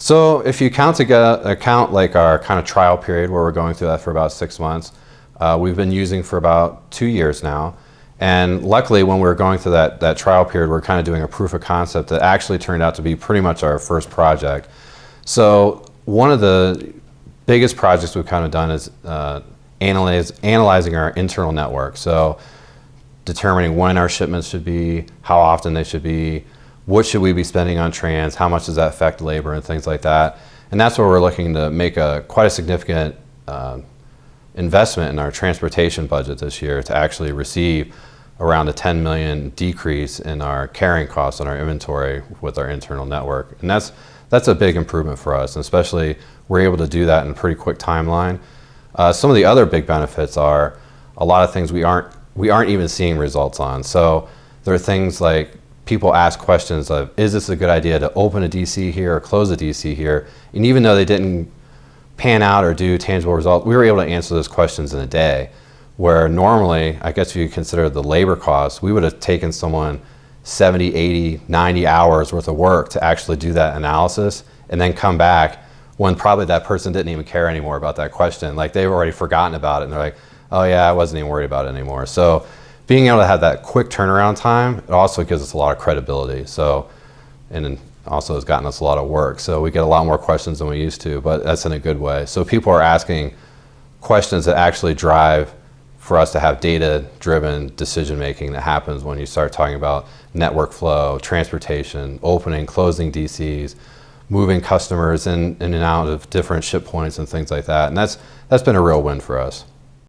So if you count like our kind of trial period where we're going through that for about 6 months, we've been using for about 2 years now. And luckily when we were going through that trial period, we're kind of doing a proof of concept that actually turned out to be pretty much our first project. So one of the biggest projects we've kind of done is analyzing our internal network. So determining when our shipments should be, how often they should be, what should we be spending on trans, how much does that affect labor and things like that. And that's where we're looking to make quite a significant investment in our transportation budget this year to actually receive around a 10 million decrease in our carrying costs on our inventory with our internal network. And that's a big improvement for us, and especially we're able to do that in a pretty quick timeline. Some of the other big benefits are a lot of things we aren't even seeing results on. So there are things like people ask questions of, is this a good idea to open a DC here or close a DC here? And even though they didn't pan out or do tangible results, we were able to answer those questions in a day, where normally, I guess if you consider the labor costs, we would have taken someone 70, 80, 90 hours worth of work to actually do that analysis and then come back when probably that person didn't even care anymore about that question. Like they've already forgotten about it and they're like, oh yeah, I wasn't even worried about it anymore. So being able to have that quick turnaround time, it also gives us a lot of credibility. So, and also has gotten us a lot of work. So we get a lot more questions than we used to, but that's in a good way. So people are asking questions that actually drive for us to have data-driven decision-making that happens when you start talking about network flow, transportation, opening, closing DCs, moving customers in and out of different ship points and things like that. And that's been a real win for us.